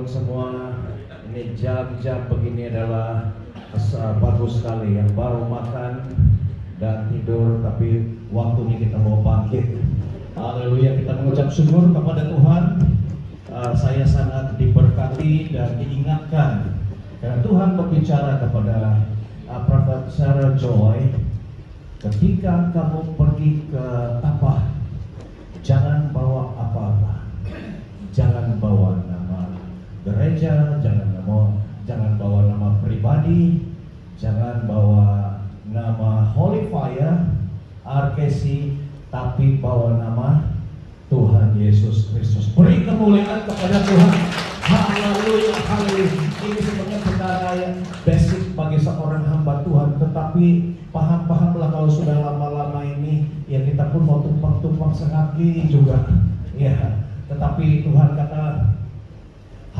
semua. Ini jam-jam begini adalah bagus sekali. Yang baru makan dan tidur, tapi waktunya kita mau bangkit. Haleluya, kita mengucap syukur kepada Tuhan. Saya sangat diberkati dan diingatkan karena Tuhan berbicara kepada Prophet Sarah Joy, ketika kamu pergi ke Tapah, jangan bawa apa-apa, jangan bawa nama gereja, jangan bawa nama pribadi, jangan bawa nama Holy Fire, RKC, tapi bawa nama Tuhan Yesus Kristus. Beri kemuliaan kepada Tuhan. Haleluya, haleluya. Ini sebenarnya perkara yang basic bagi seorang hamba Tuhan, tetapi paham-pahamlah kalau sudah lama-lama ini, ya kita pun mau tumpang-tumpang sekaki juga. Ya, tetapi Tuhan kata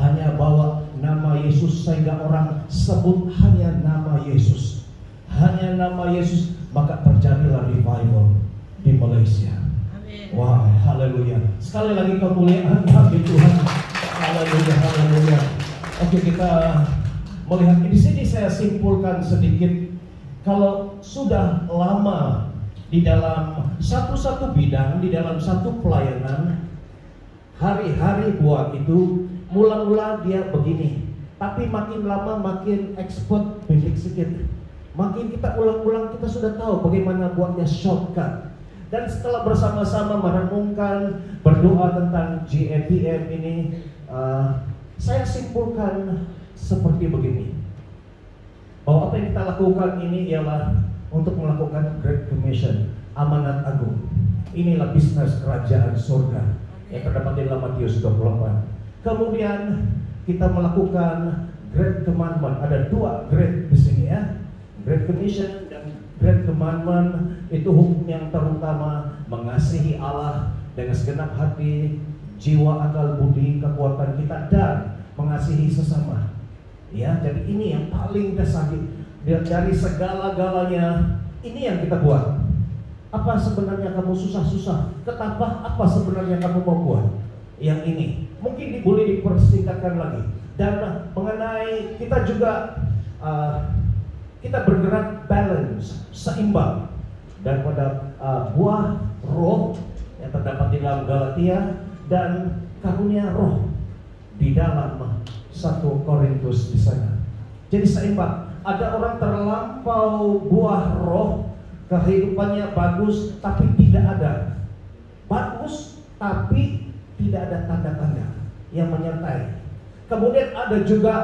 hanya bawa nama Yesus sehingga orang sebut hanya nama Yesus. Hanya nama Yesus, maka terjadilah revival di Malaysia. Amin. Wah, haleluya. Sekali lagi kemuliaan bagi Tuhan. Haleluya, haleluya. Oke, kita melihat di sini saya simpulkan sedikit. Kalau sudah lama di dalam satu bidang, di dalam satu pelayanan, hari-hari buat itu, mula-mula dia begini, tapi makin lama makin expert sedikit. Makin kita ulang-ulang, kita sudah tahu bagaimana buatnya shortcut. Dan setelah bersama-sama merenungkan, berdoa tentang GAPM ini, saya simpulkan seperti begini, bahwa apa yang kita lakukan ini ialah untuk melakukan Great Commission, amanat agung. Inilah bisnis kerajaan surga yang terdapat di dalam Matius 24. Kemudian kita melakukan Great Commandment. Ada dua Great di sini ya, Great Commission dan Great Commandment. Itu hukum yang terutama, mengasihi Allah dengan segenap hati, jiwa, akal, budi, kekuatan kita, dan mengasihi sesama. Ya, jadi ini yang paling dasar dari segala-galanya. Ini yang kita buat. Apa sebenarnya kamu susah-susah ketapah? Apa sebenarnya kamu mau buat? Yang ini mungkin boleh dipersingkatkan lagi. Dan mengenai kita juga kita bergerak balance, seimbang, dan pada buah roh yang terdapat di dalam Galatia dan karunia roh di dalam 1 Korintus di sana. Jadi seimbang. Ada orang terlampau buah roh, kehidupannya bagus tapi tidak ada. Bagus tapi tidak ada tanda-tanda yang menyertai. Kemudian ada juga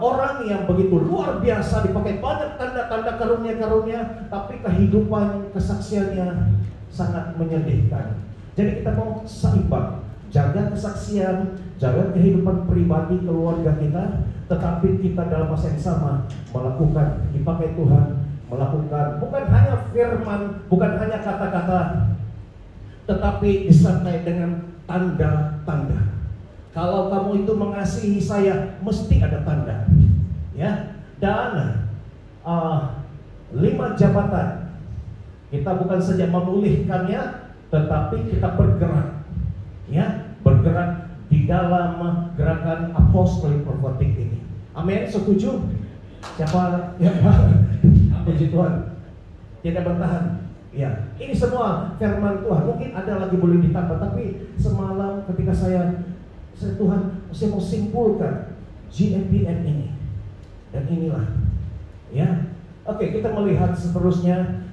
orang yang begitu luar biasa, dipakai banyak tanda-tanda karunia-karunia, tapi kehidupan kesaksiannya sangat menyedihkan. Jadi kita mau seimbang, jaga kesaksian, jaga kehidupan pribadi keluarga kita, tetapi kita dalam masa yang sama melakukan, dipakai Tuhan, melakukan bukan hanya firman, bukan hanya kata-kata, tetapi disertai dengan tanda-tanda. Kalau kamu itu mengasihi saya, mesti ada tanda, ya. Dan 5 jabatan kita bukan saja memulihkannya, tetapi kita bergerak, ya, bergerak di dalam gerakan apostolik profetik ini. Amin, setuju? Siapa ya? Puji Tuhan. Tidak bertahan. Ya, ini semua firman Tuhan. Mungkin ada lagi boleh ditambah, tapi semalam ketika saya Tuhan, saya mau simpulkan GAPM ini. Dan inilah, ya. Oke, kita melihat seterusnya.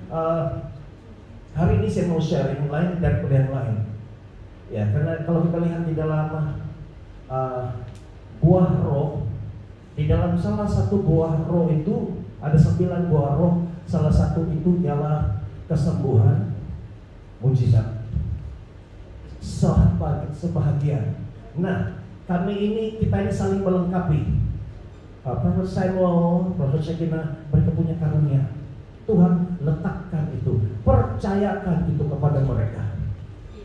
Hari ini saya mau sharing lain daripada yang lain. Ya, karena kalau kita lihat di dalam buah roh, di dalam salah satu buah roh itu ada 9 buah roh. Salah satu itu ialah kesembuhan, mujizat, sebahagian. Nah, kami ini, kita ini saling melengkapi. Prophet Samuel, Prophet Shekina, mereka punya karunia. Tuhan letakkan itu, percayakan itu kepada mereka.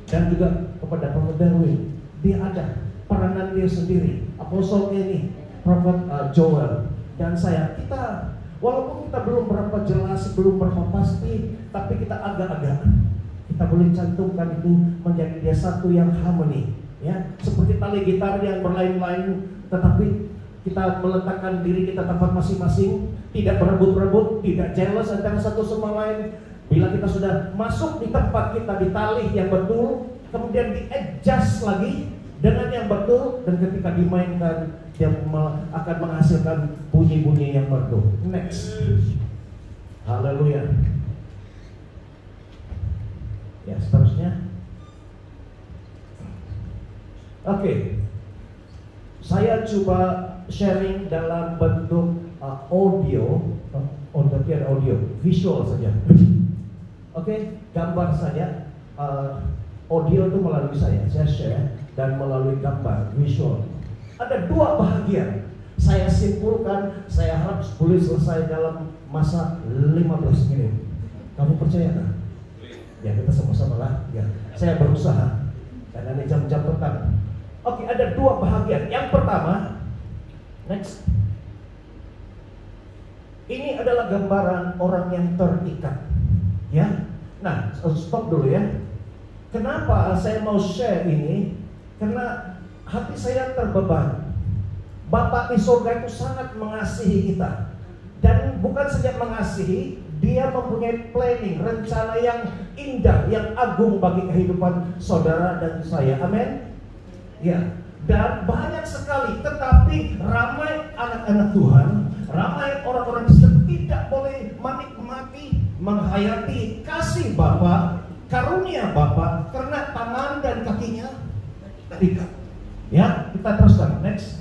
Dan juga kepada Prophet Darwin, dia ada peranan dia sendiri. Apostle ini, Prophet Joel, dan saya. Kita, walaupun kita belum berapa jelas, belum berapa pasti, tapi kita agak-agak, kita boleh cantumkan itu menjadi dia satu yang harmoni. Ya, seperti tali gitar yang berlain-lain tetapi kita meletakkan diri kita tempat masing-masing, tidak berebut-rebut, tidak jealous antara satu sama lain. Bila kita sudah masuk di tempat kita di tali yang betul, kemudian di-adjust lagi dengan yang betul, dan ketika dimainkan dia akan menghasilkan bunyi-bunyi yang betul. Next. Haleluya. Ya, seterusnya. Oke. Saya coba sharing dalam bentuk audio, tapi ada audio, visual saja. Oke, gambar saja. Audio itu melalui saya share, dan melalui gambar, visual. Ada dua bahagian. Saya simpulkan, saya harap boleh selesai dalam masa 15 menit. Kamu percaya tak? Ya, kita sama-sama lah. Ya, saya berusaha. Karena ini jam-jam petang. Oke, ada dua bahagian. Yang pertama, next. Ini adalah gambaran orang yang terikat. Ya. Nah, stop dulu ya. Kenapa saya mau share ini? Karena hati saya terbeban. Bapa di surga itu sangat mengasihi kita. Dan bukan saja mengasihi, Dia mempunyai planning, rencana yang indah, yang agung bagi kehidupan saudara dan saya. Amin. Ya, dan banyak sekali, tetapi ramai anak-anak Tuhan, ramai orang-orang Kristen tidak boleh menikmati, menghayati kasih Bapa, karunia Bapa, karena tangan dan kakinya terikat. Ya, kita teruskan. Next.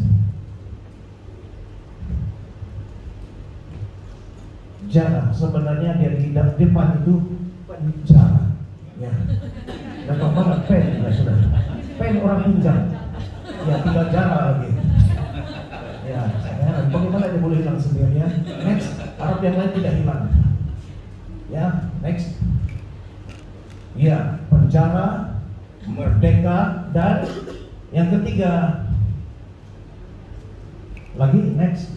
Jara, sebenarnya dia di depan itu penjara. Ya, dapat banget pen, ya sudah. Pen orang pinjam. Ya, tinggal jara lagi. Ya, bagaimana dia boleh hilang sendirian? Next, harap yang lain tidak hilang. Ya, next. Ya, penjara, merdeka, dan yang ketiga lagi, next,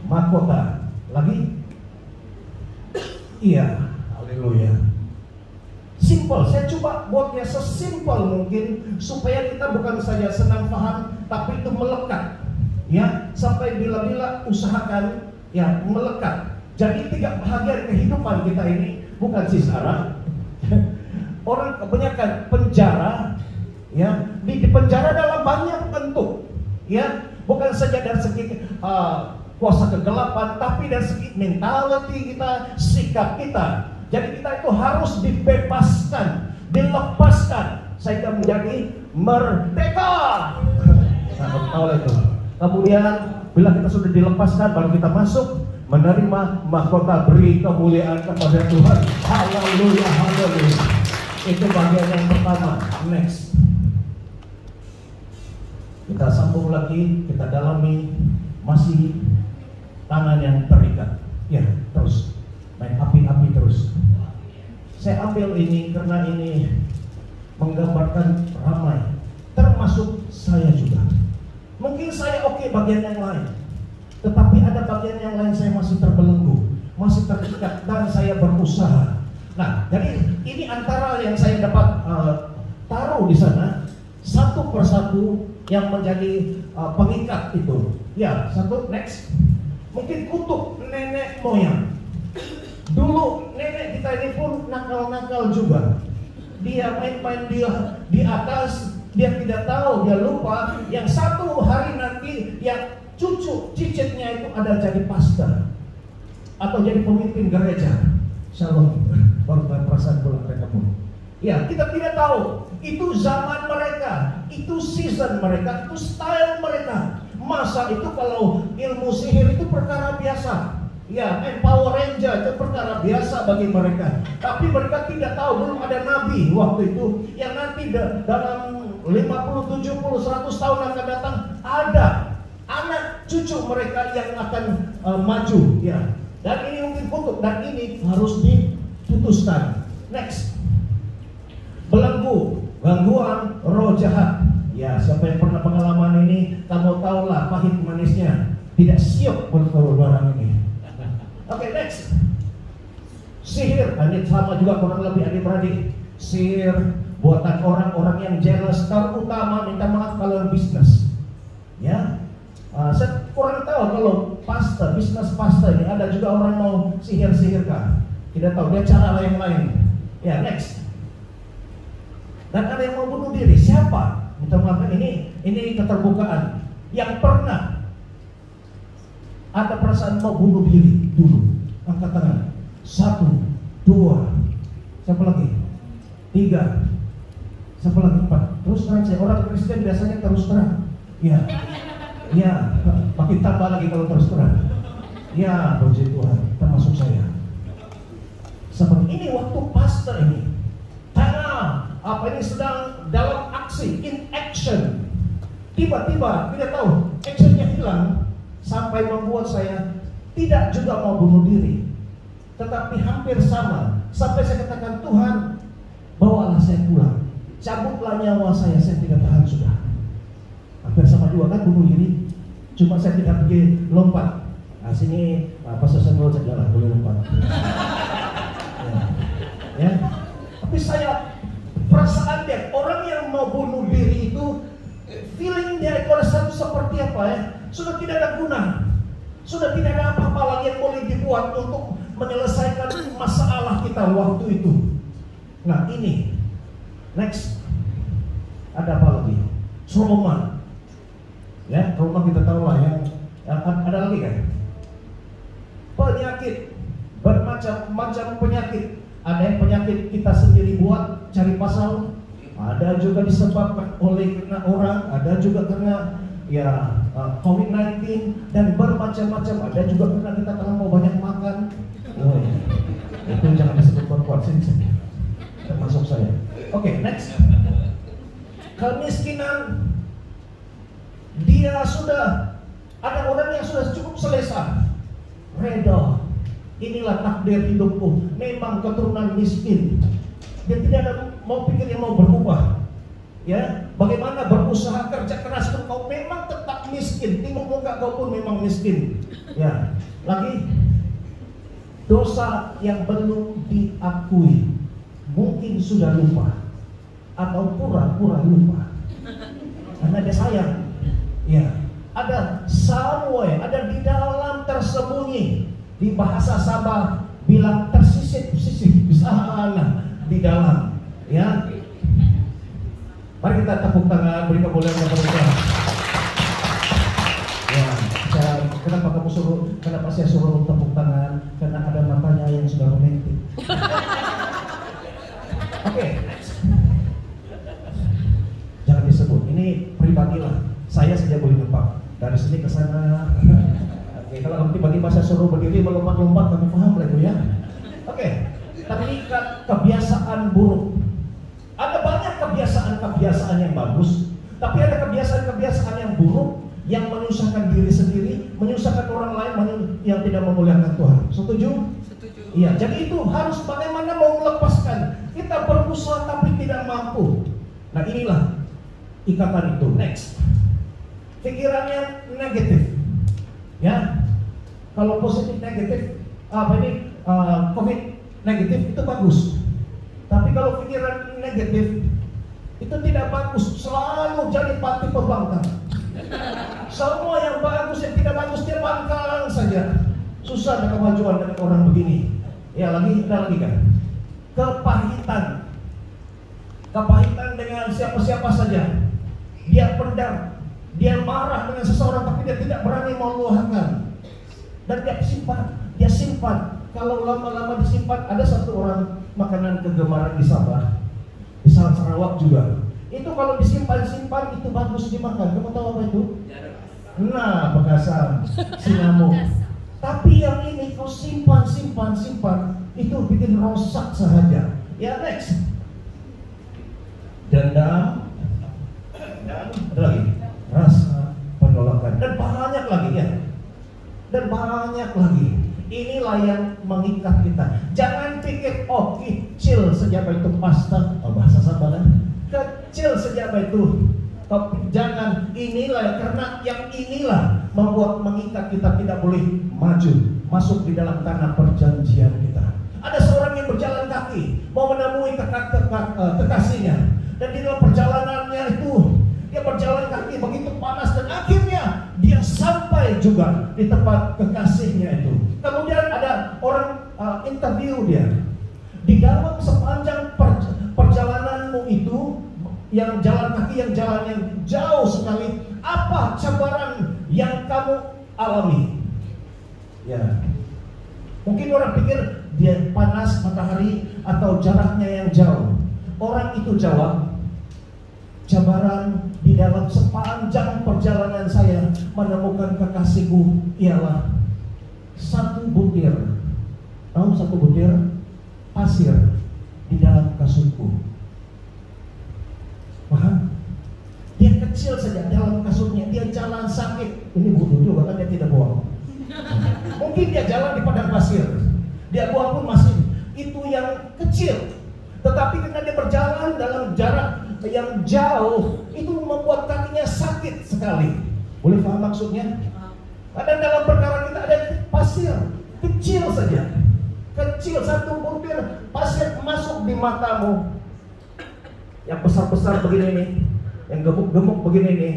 mahkota. Lagi? Iya, haleluya. Simple, saya coba buatnya sesimpel mungkin supaya kita bukan saja senang paham, tapi itu melekat. Ya, sampai bila-bila usahakan ya melekat. Jadi 3 bahagian kehidupan kita ini bukan sisara. Orang kebanyakan penjara, ya, di penjara dalam banyak bentuk, ya, bukan saja dari segi kuasa kegelapan, tapi dari segi mentality kita, sikap kita. Jadi kita itu harus dibebaskan, dilepaskan, sehingga menjadi merdeka. Sangat tahu itu. Kemudian bila kita sudah dilepaskan, baru kita masuk menerima mahkota, beri kemuliaan kepada Tuhan. Haleluya, haleluya. Itu bagian yang pertama. Next. Kita sambung lagi, kita dalami. Masih tangan yang terikat. Ya, terus main api-api terus. Saya ambil ini karena ini menggambarkan ramai, termasuk saya juga. Mungkin saya oke bagian yang lain, tetapi ada bagian yang lain saya masih terbelenggu, masih terikat, dan saya berusaha. Nah, jadi ini antara yang saya dapat taruh di sana, satu persatu yang menjadi pengikat itu. Ya, satu, next. Mungkin kutuk nenek moyang. Dulu nenek kita ini pun nakal-nakal juga. Dia main-main dia di atas, dia tidak tahu, dia lupa yang satu hari nanti yang cucu cicitnya itu ada jadi pastor atau jadi pemimpin gereja. Shalom. Baru perasaan pulang mereka pun. Ya, kita tidak tahu. Itu zaman mereka, itu season mereka, itu style mereka. Masa itu kalau ilmu sihir itu perkara biasa. Ya, Power Ranger itu perkara biasa bagi mereka. Tapi mereka tidak tahu, belum ada nabi waktu itu yang nanti dalam 50, 70, 100 tahun akan datang ada anak cucu mereka yang akan maju. Ya, dan ini mungkin kutuk, dan ini harus diputuskan. Next. Belenggu, gangguan roh jahat. Ya, siapa yang pernah pengalaman ini, kamu tahulah pahit manisnya. Tidak siap bertemu barang ini. Oke, next. Sihir, ini sama juga kurang lebih adik-beradik. Sihir buatan orang-orang yang jealous, terutama minta maaf kalau bisnis. bisnis pasta ini. Ada juga orang mau sihir-sihirkan. Tidak tahu, dia cara lain-lain. Ya, next. Dan ada yang mau bunuh diri. Siapa? Minta maaf, ini keterbukaan. Yang pernah ada perasaan mau bunuh diri dulu. Angkat tangan. 1, 2. Siapa lagi? 3. Siapa lagi? 4. Terus terang saya. Orang Kristen biasanya terus terang. Ya. Ya, makin tambah lagi kalau terus terang. Ya, puji Tuhan, termasuk saya. Seperti ini waktu pastor ini. Karena apa ini sedang dalam aksi, in action. Tiba-tiba tidak tahu, actionnya hilang sampai membuat saya tidak juga mau bunuh diri. Tetapi hampir sama. Sampai saya katakan, Tuhan, bawalah saya pulang. Cabutlah nyawa saya tidak tahan sudah. Hampir sama juga kan bunuh diri. Cuma saya tidak pergi lompat. Nah sini Pastor Samuel saya boleh lompat. Ya. Tapi saya perasaan dia, orang yang mau bunuh diri itu feeling dia itu rasa seperti apa ya? Sudah tidak ada guna. Sudah tidak ada apa-apa lagi yang boleh dibuat untuk menyelesaikan masalah kita waktu itu. Nah ini next. Ada apa lagi? Trauma. Ya, trauma kita tahu lah yang ada lagi kan? Penyakit. Bermacam-macam penyakit. Ada yang penyakit kita sendiri buat, cari pasal. Ada juga disebabkan oleh kena orang. Ada juga karena ya COVID-19 dan bermacam-macam. Ada juga karena kita terlalu banyak makan. Oh ya, itu jangan disebut perempuan sini, termasuk saya. Oke, next. Kemiskinan. Dia sudah, ada orang yang sudah cukup selesa, reda. Inilah takdir hidupku. Memang keturunan miskin. Dia tidak ada mau pikir yang mau berubah. Ya, bagaimana berusaha kerja keras pun kau memang tetap miskin. Timur muka kau pun memang miskin. Ya, lagi dosa yang belum diakui, mungkin sudah lupa atau pura-pura lupa karena dia sayang. Ya, ada somewhere, ada di dalam tersembunyi. Di bahasa Sabah bilang tersisip-sisip di sana di dalam. Ya, mari kita tepuk tangan, beri kemuliaan kepada Tuhan. Ya, kenapa saya suruh tepuk tangan? Karena ada matanya yang sudah romantis. Oke, jangan disebut. Ini pribadilah. Saya saja boleh numpak dari sini ke sana. Oke, kalau tiba-tiba saya suruh berdiri melompat-lompat, kami paham lah itu ya. Oke, tapi kebiasaan buruk. Ada banyak kebiasaan yang bagus, tapi ada kebiasaan yang buruk yang menyusahkan diri sendiri, menyusahkan orang lain, yang tidak memuliakan Tuhan. Setuju? Setuju. Iya, jadi itu harus bagaimana mau melepaskan. Kita berusaha tapi tidak mampu. Nah inilah ikatan itu. Next. Pikiran yang negatif, ya. Kalau positif negatif, COVID negatif itu bagus. Tapi kalau pikiran negatif itu tidak bagus, selalu jadi pati pembangkang. Semua yang bagus yang tidak bagus dia bangkang saja. Susah ada kemajuan dengan orang begini. Ya ada lagi kan. Kepahitan dengan siapa-siapa saja. Dia pendam. Dia marah dengan seseorang tapi dia tidak berani meluahkan. Dan dia simpan. Kalau lama-lama disimpan, ada satu orang makanan kegemaran di Sabah, di Sarawak juga. Itu kalau disimpan itu bagus dimakan. Kamu tahu apa itu? Nah, bekasan, sinamuk. Tapi yang ini kau simpan, itu bikin rosak saja. Ya next. Dendam. Dan ada lagi rasa penolakan dan banyak lagi ya. Dan banyak lagi. Inilah yang mengikat kita. Jangan pikir kecil saja itu pasta. Bahasa Sabah kan? Kecil saja itu. Jangan inilah, karena yang inilah membuat mengikat kita tidak boleh maju masuk di dalam tanah perjanjian kita. Ada seorang yang berjalan kaki mau menemui kekasihnya, dan di dalam perjalanannya itu dia berjalan kaki begitu panas dan akhirnya dia sampai sampai juga di tempat kekasihnya itu. Kemudian ada orang interview dia. Di dalam sepanjang perjalananmu itu, yang jalan kaki, yang jalan yang jauh sekali, apa cabaran yang kamu alami? Ya, mungkin orang pikir dia panas matahari atau jaraknya yang jauh. Orang itu jawab, cabaran di dalam sepanjang perjalanan saya menemukan kekasihku ialah satu butir. Tahu satu butir pasir di dalam kasutku. Paham? Dia kecil saja dalam kasutnya, dia jalan sakit. Ini bodoh juga kan, dia tidak bohong. Mungkin dia jalan di padang pasir, dia buang pun masih itu yang kecil. Tetapi karena dia berjalan dalam jarak yang jauh, itu membuat kakinya sakit sekali. Boleh paham maksudnya? Dan dalam perkara kita ada pasir kecil saja, kecil, satu butir pasir masuk di matamu. Yang besar-besar begini nih, yang gemuk-gemuk begini nih,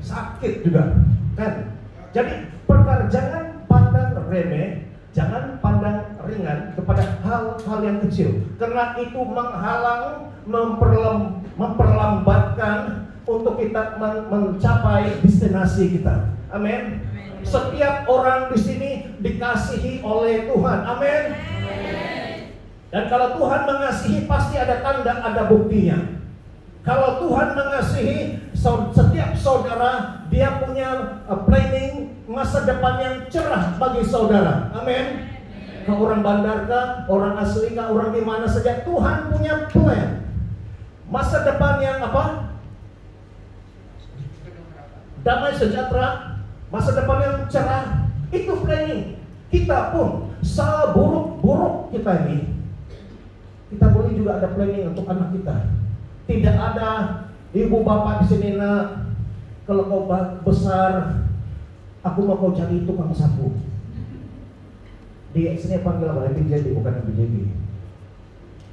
sakit juga, kan? Jadi perkara jangan pandang remeh, jangan pandang ringan kepada hal-hal yang kecil, karena itu menghalang, memperlambatkan untuk kita mencapai destinasi kita. Amin. Setiap orang di sini dikasihi oleh Tuhan. Amin. Dan kalau Tuhan mengasihi, pasti ada tanda, ada buktinya. Kalau Tuhan mengasihi setiap saudara, dia punya planning masa depan yang cerah bagi saudara. Amin. Ke orang bandar kah, orang asli kah, orang di mana saja, Tuhan punya plan. Masa depan yang apa? Damai sejahtera, masa depan yang cerah, itu planning. Kita pun seburuk-buruk kita ini, kita boleh juga ada planning untuk anak kita. Tidak ada ibu bapak di sini, nak, kalau kau besar, aku mau kau jadi tukang sapu. Di sini panggil apa? BJB, bukan BJB.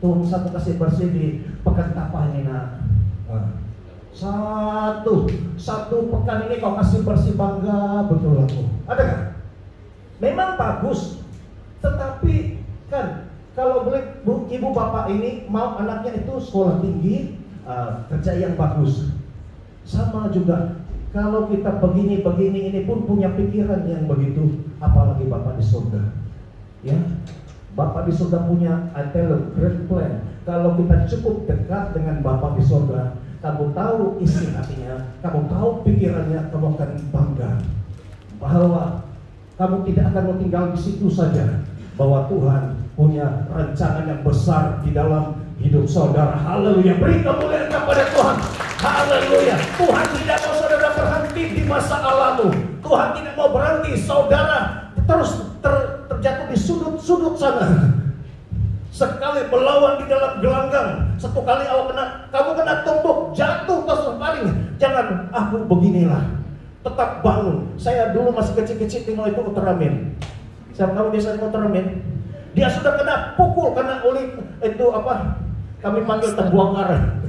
Tukang sapu kasih bersih di pekan tapah ini, nak. Satu pekan ini kau kasih bersih, bangga betul aku. Ada kan? Memang bagus, tetapi kan kalau boleh ibu bapak ini mau anaknya itu sekolah tinggi, kerja yang bagus. Sama juga kalau kita begini ini pun punya pikiran yang begitu, apalagi Bapak di surga. Ya, Bapak di surga punya great plan. Kalau kita cukup dekat dengan Bapak di surga, kamu tahu isi hatinya, kamu tahu pikirannya, kamu akan bangga bahwa kamu tidak akan tinggal di situ saja, bahwa Tuhan punya rancangan yang besar di dalam hidup saudara. Haleluya. Beri kemuliaan kepada Tuhan. Haleluya. Tuhan tidak mau saudara berhenti di masalahmu. Tuhan tidak mau berhenti saudara terus terjatuh di sudut-sudut sana. Sekali melawan di dalam gelanggang, satu kali kamu kena tumbuk, jatuh terus paling. Jangan, aku beginilah. Tetap bangun. Saya dulu masih kecil-kecil tinggal itu Ultraman. Kamu biasa Ultraman? Dia sudah kena pukul, kena oleh itu apa? Kami panggil terbongkar.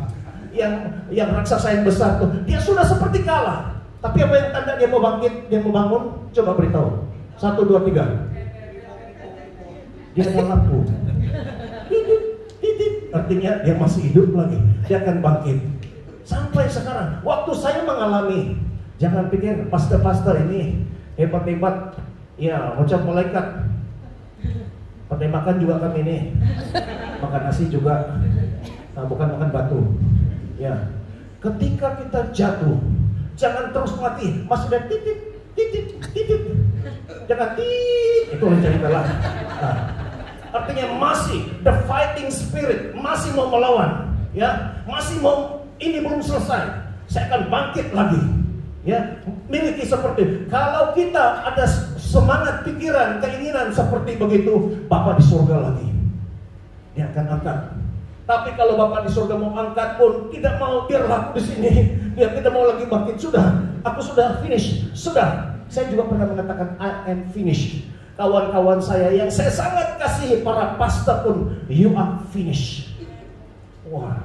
Yang raksasa yang besar tuh, dia sudah seperti kalah. Tapi apa yang tanda dia mau bangkit, dia mau bangun? Coba beritahu. 1, 2, 3. Dia ada lampu. Titit. Artinya dia masih hidup lagi. Dia akan bangkit. Sampai sekarang, waktu saya mengalami, jangan pikir pastor-pastor ini hebat-hebat. Ya, macam malaikat. Pakai makan juga kami ini. Makan nasi juga. Nah, bukan makan batu. Ya. Ketika kita jatuh, jangan terus mati. Masih ada titit. Jangan titit. Itu cerita lah. Nah, artinya masih the fighting spirit, masih mau melawan. Ya, masih mau, ini belum selesai. Saya akan bangkit lagi. Ya, miliki seperti. Kalau kita ada semangat, pikiran, keinginan seperti begitu, Bapak di surga lagi. Dia akan angkat. Tapi kalau Bapak di surga mau angkat pun tidak mau, biarlah aku di sini. Dia tidak mau lagi bangkit. Sudah, aku sudah finish. Sudah. Saya juga pernah mengatakan I am finished. Kawan-kawan saya yang saya sangat kasihi, para pastor pun, you are finished. Wah,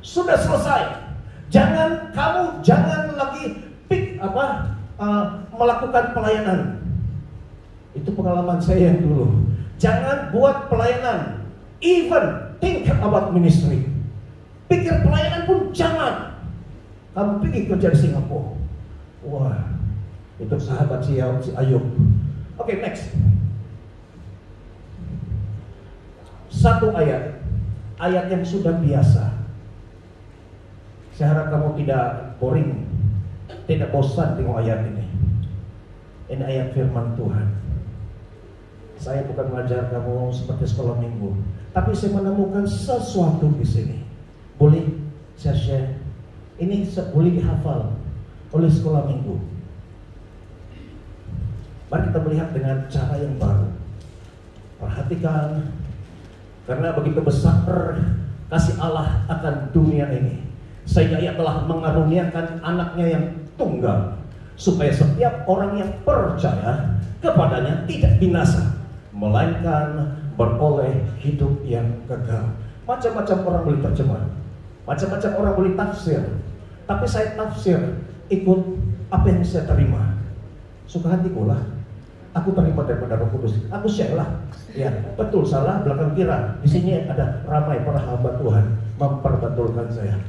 sudah selesai. Jangan lagi melakukan pelayanan. Itu pengalaman saya yang dulu. Jangan buat pelayanan. Even think about ministry. Pikir pelayanan pun jangan. Kamu pergi kerja di Singapura. Wah, itu sahabat si Ayub. Oke, next. Satu ayat yang sudah biasa. Saya harap kamu tidak boring, tidak bosan tengok ayat ini. Ini ayat firman Tuhan. Saya bukan mengajar kamu seperti sekolah minggu, tapi saya menemukan sesuatu di sini. Boleh saya share? Ini boleh dihafal oleh sekolah minggu. Mari kita melihat dengan cara yang baru. Perhatikan, karena begitu besar kasih Allah akan dunia ini, sehingga Ia telah mengaruniakan anaknya yang tunggal, supaya setiap orang yang percaya kepadanya tidak binasa, melainkan beroleh hidup yang kekal. Macam-macam orang boleh terjemah, macam-macam orang boleh tafsir, tapi saya tafsir ikut apa yang saya terima. Suka hatiku lah, aku terima daripada Roh Kudus, aku share lah. Ya, betul salah belakang kira. Di sini ada ramai para hamba Tuhan memperbetulkan saya.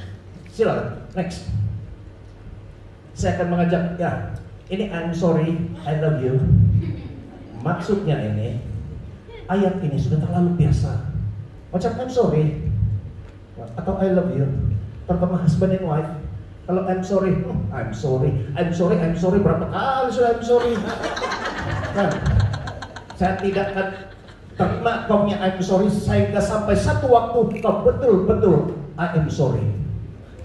Silakan, next. Saya akan mengajak, ya, ini I'm sorry, I love you. Maksudnya ini, ayat ini sudah terlalu biasa. Macam I'm sorry atau I love you, terutama husband and wife. Kalau I'm sorry, I'm sorry, berapa kali sudah I'm sorry. Nah, saya tidak akan terima kau punya I'm sorry sehingga sampai satu waktu kau betul-betul I am sorry.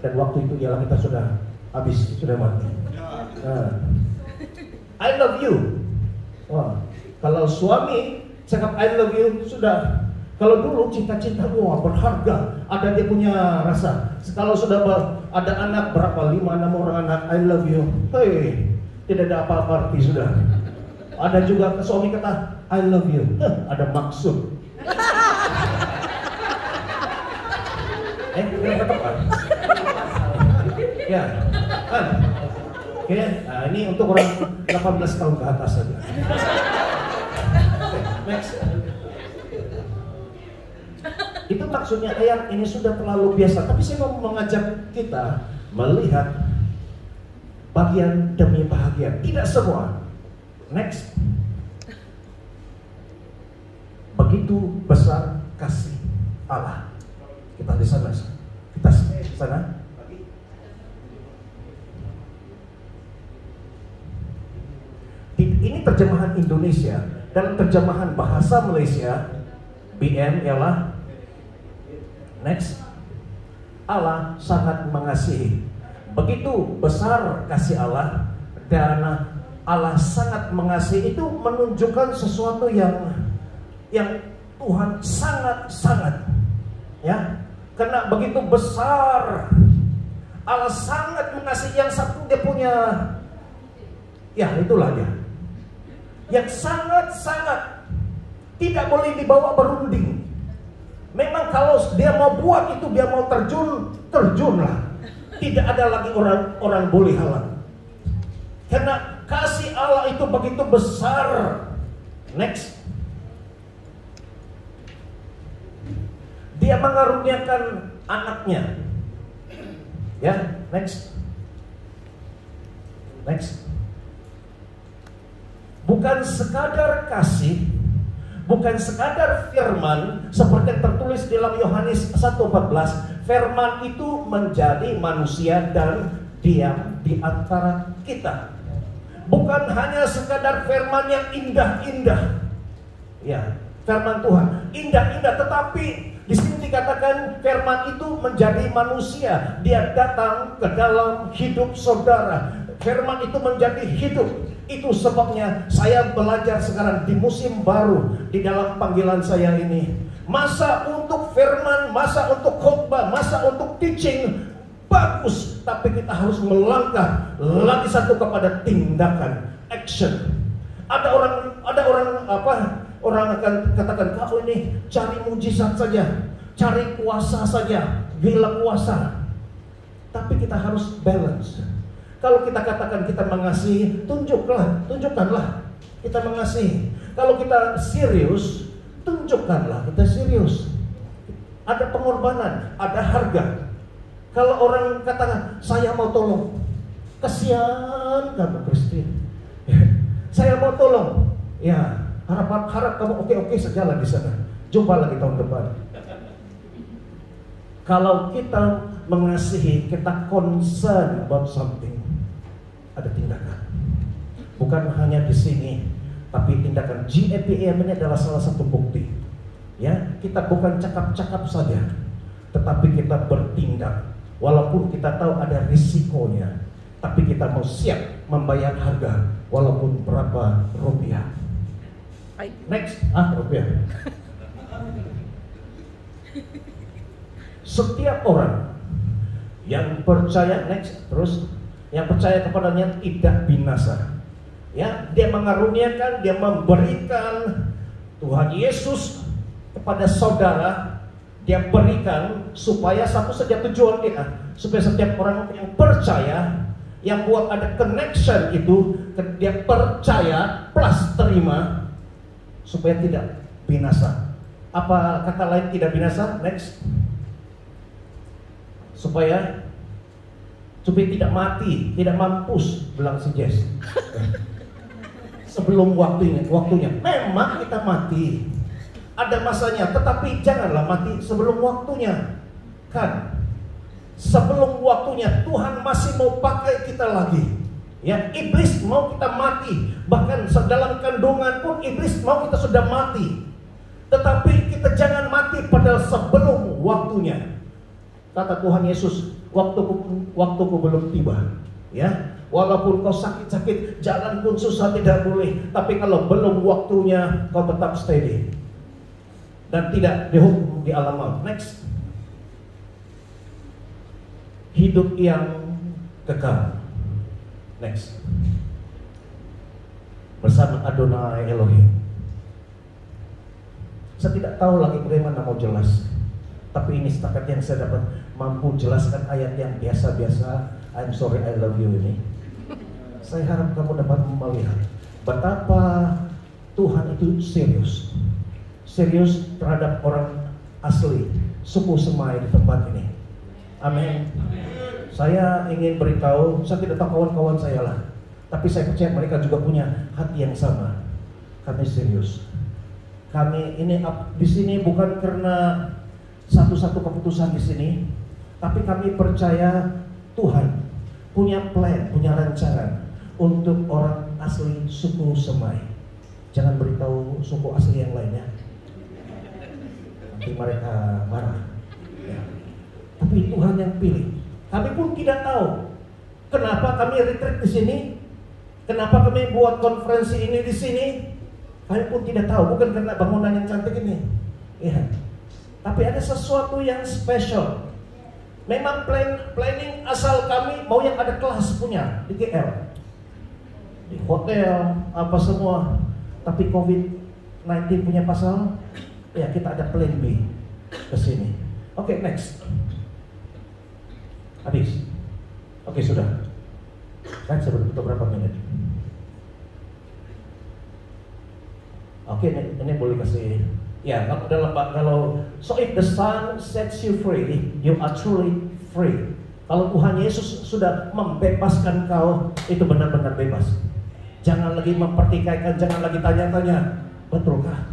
Dan waktu itu ialah kita sudah habis, sudah mati. I love you. Wah, kalau suami cakap I love you, sudah. Kalau dulu cinta-cinta, wah berharga, ada dia punya rasa. Kalau sudah ada anak berapa, 5-6 orang anak, I love you. Hei, tidak ada apa-apa arti sudah. Ada juga suami kata I love you, ada maksud. Kita tepat. Ya, kan? Oke, nah ini untuk orang 18 tahun ke atas saja. Next. Itu maksudnya ayat ini sudah terlalu biasa. Tapi saya mau mengajak kita melihat bagian demi bagian. Tidak semua. Next. Begitu besar kasih Allah. Kita di sana. Kita di sana. Ini terjemahan Indonesia. Dalam terjemahan bahasa Malaysia, BM ialah next. Allah sangat mengasihi. Begitu besar kasih Allah, dan Allah sangat mengasihi itu menunjukkan sesuatu yang Tuhan sangat ya. Karena begitu besar Allah sangat mengasihi, yang satu dia punya, ya itulah dia, yang sangat tidak boleh dibawa berunding. Memang kalau dia mau buat itu, dia mau terjunlah. Tidak ada lagi orang boleh halang. Karena kasih Allah itu begitu besar. Next. Dia mengaruniakan anaknya. Ya, next. Bukan sekadar kasih, bukan sekadar firman seperti yang tertulis dalam Yohanes 1:14. Firman itu menjadi manusia dan diam di antara kita. Bukan hanya sekadar firman yang indah-indah. Ya, firman Tuhan indah-indah, tetapi di sini dikatakan firman itu menjadi manusia. Dia datang ke dalam hidup saudara. Firman itu menjadi hidup. Itu sebabnya saya belajar sekarang di musim baru, di dalam panggilan saya ini. Masa untuk firman, masa untuk khotbah, masa untuk teaching bagus, tapi kita harus melangkah lagi satu kepada tindakan, action. Ada orang akan katakan, kau ini cari mujizat saja, cari kuasa saja, gila kuasa. Tapi kita harus balance. Kalau kita katakan kita mengasihi, tunjukkanlah kita mengasihi. Kalau kita serius, tunjukkanlah kita serius. Ada pengorbanan, ada harga. Kalau orang katakan, saya mau tolong, kasihan kamu Christine, saya mau tolong, ya harap kamu oke sejalan di sana. Jumpa lagi tahun depan. Kalau kita mengasihi, kita concern about something, ada tindakan. Bukan hanya di sini, tapi tindakan. GAPM ini adalah salah satu bukti. Ya, kita bukan cakap-cakap saja, tetapi kita bertindak. Walaupun kita tahu ada risikonya, tapi kita mau siap membayar harga, walaupun berapa rupiah. Next, rupiah. Setiap orang yang percaya, yang percaya kepadanya tidak binasa. Ya, dia mengaruniakan, dia memberikan Tuhan Yesus kepada saudara. Dia berikan supaya satu saja tujuan dia, supaya setiap orang yang percaya, yang buat ada connection itu, dia percaya plus terima, supaya tidak binasa. Apa kata lain tidak binasa? Next. Supaya tidak mati, tidak mampus, bilang si Jess. Sebelum waktunya. Memang kita mati, ada masanya, tetapi janganlah mati sebelum waktunya. Kan sebelum waktunya Tuhan masih mau pakai kita lagi. Ya, iblis mau kita mati, bahkan dalam kandungan pun iblis mau kita sudah mati. Tetapi kita jangan mati padahal sebelum waktunya. Kata Tuhan Yesus, waktuku belum tiba. Ya, walaupun kau sakit-sakit, jalan pun susah tidak boleh, tapi kalau belum waktunya, kau tetap steady dan tidak dihukum di alam maut. Next. Hidup yang kekal. Next. Bersama Adonai Elohim. Saya tidak tahu lagi bagaimana mau jelas, tapi ini setakat yang saya dapat mampu jelaskan ayat yang biasa-biasa. I'm sorry, I love you ini. Saya harap kamu dapat melihat betapa Tuhan itu serius terhadap orang asli suku Semai di tempat ini. Amin. Saya ingin beritahu, saya tidak tahu kawan-kawan saya lah, tapi saya percaya mereka juga punya hati yang sama. Kami serius. Kami ini di sini bukan karena satu-satu keputusan di sini, tapi kami percaya Tuhan punya plan, punya rancangan untuk orang asli suku Semai. Jangan beritahu suku asli yang lainnya, nanti mereka marah. Ya. Tapi Tuhan yang pilih. Kami pun tidak tahu kenapa kami retreat di sini, kenapa kami buat konferensi ini di sini. Kami pun tidak tahu, bukan karena bangunan yang cantik ini. Ya. Tapi ada sesuatu yang spesial. Memang planning asal kami mau yang ada kelas punya di GL, di hotel apa semua. Tapi COVID-19 punya pasal, ya kita ada plan B ke sini. Oke, next. Habis. Oke, sudah. Kan saya berbutuh berapa menit? Oke, ini boleh kasih. Ya, kalau so if the Son sets you free, you are truly free. Kalau Tuhan Yesus sudah membebaskan kau, itu benar-benar bebas. Jangan lagi mempertikaikan, jangan lagi tanya-tanya, betulkah?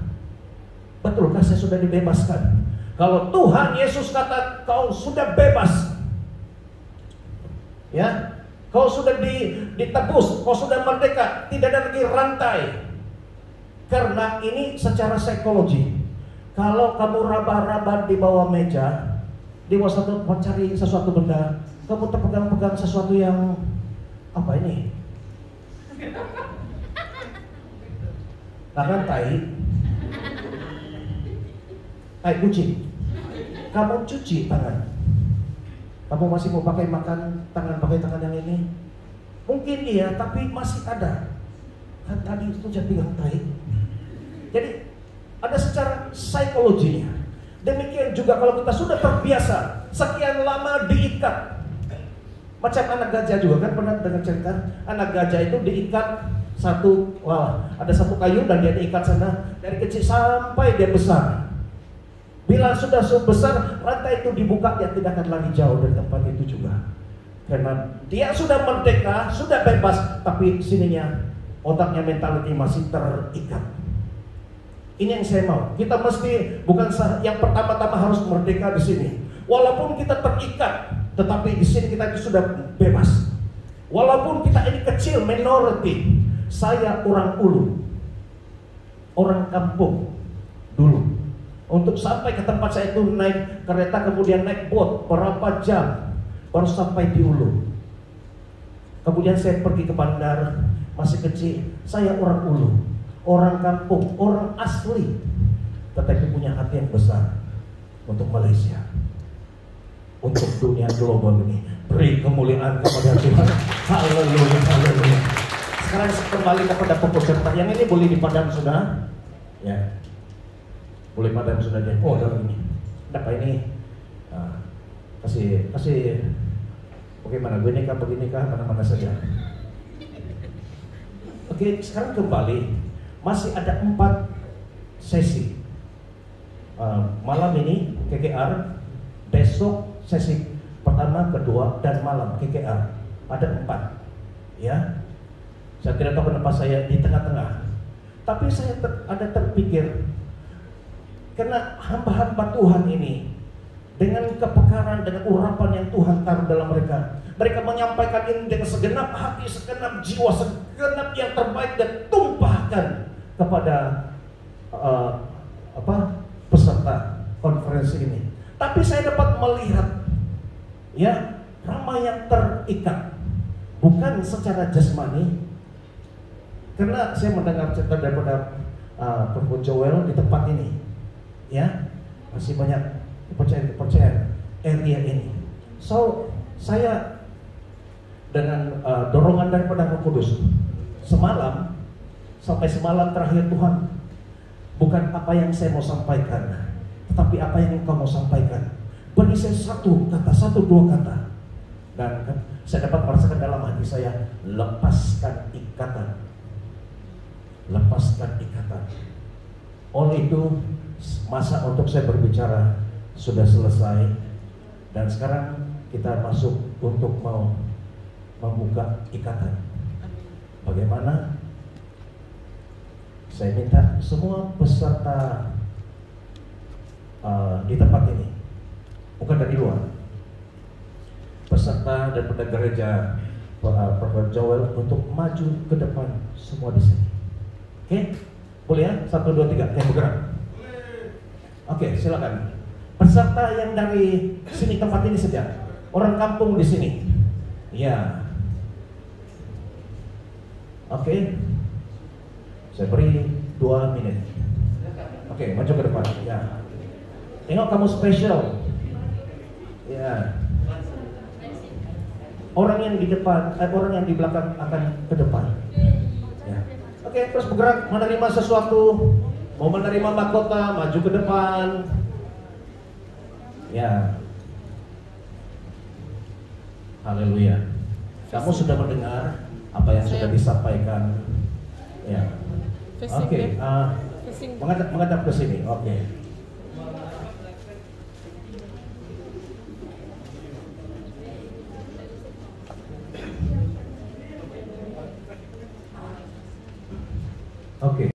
Betulkah saya sudah dibebaskan? Kalau Tuhan Yesus kata kau sudah bebas, ya, kau sudah ditebus, kau sudah merdeka, tidak ada lagi rantai. Karena ini secara psikologi, kalau kamu raba-raba di bawah meja, di bawah satu mencari sesuatu benda, kamu terpegang-pegang sesuatu yang apa ini? Tangan tai kucing. Kamu cuci tangan. Kamu masih mau pakai makan pakai tangan yang ini? Mungkin iya, tapi masih ada. Kan tadi itu saya pegang tai. Jadi ada secara psikologinya. Demikian juga kalau kita sudah terbiasa sekian lama diikat, Macam anak gajah juga kan, pernah dengar cerita anak gajah itu diikat ada satu kayu dan dia diikat sana dari kecil sampai dia besar. Bila sudah besar, rantai itu dibuka, dia tidak akan lari jauh dari tempat itu juga. Karena dia sudah merdeka, sudah bebas, tapi sininya otaknya, mentality masih terikat. Ini yang saya mau. Kita mesti bukan yang pertama-tama harus merdeka di sini. Walaupun kita terikat, tetapi di sini kita sudah bebas. Walaupun kita ini kecil, minority. Saya orang ulu, orang kampung dulu. Untuk sampai ke tempat saya itu naik kereta, kemudian naik boat berapa jam baru sampai di Ulu. Kemudian saya pergi ke bandar, masih kecil. Saya orang Ulu, orang kampung, orang asli, tetapi punya hati yang besar untuk Malaysia, untuk dunia global ini. Beri kemuliaan kepada Tuhan. Haleluya, haleluya. Sekarang kembali kepada peserta. Yang ini boleh dipadam sudah? Ya, boleh padam sudah dia. Oh, dari ini. Kenapa ini? Kasih. Bagaimana? Begini kah? Mana saja. Oke, sekarang kembali. Masih ada 4 sesi. Malam ini KKR, besok sesi pertama, kedua, dan malam KKR. Ada 4. Ya. Saya tidak tahu kenapa saya di tengah-tengah. Tapi saya ada terpikir, karena hamba-hamba Tuhan ini dengan kepekaran, dengan urapan yang Tuhan taruh dalam mereka, mereka menyampaikan ini dengan segenap hati, segenap jiwa, segenap yang terbaik, dan tumpahkan kepada peserta konferensi ini. Tapi saya dapat melihat, ya, ramai yang terikat, bukan secara jasmani. Karena saya mendengar cerita daripada Prof. Joel di tempat ini, ya, masih banyak kepercayaan area ini. So, saya dengan dorongan daripada Roh Kudus, sampai semalam terakhir, Tuhan, bukan apa yang saya mau sampaikan, tetapi apa yang Engkau mau sampaikan. Beri saya 1 kata, 1-2 kata. Dan saya dapat merasakan dalam hati saya, lepaskan ikatan. Lepaskan ikatan. Oleh itu, masa untuk saya berbicara sudah selesai. Dan sekarang kita masuk untuk mau membuka ikatan. Bagaimana? Saya minta semua peserta di tempat ini, bukan dari luar, peserta daripada gereja Prof. Joel, untuk maju ke depan semua di sini. Oke, boleh ya? 1, 2, 3, yang bergerak. Oke, silakan. Peserta yang dari sini tempat ini saja, orang kampung di sini. Ya. Oke. Saya beri 2 menit. Oke, maju ke depan. Ya. Tengok kamu spesial. Ya. Orang yang di depan, orang yang di belakang akan ke depan. Ya. Oke, terus bergerak menerima sesuatu, mau menerima mahkota, maju ke depan. Ya. Haleluya. Kamu sudah mendengar apa yang sudah disampaikan. Ya. Oke, menghadap ke sini. Oke. Oke.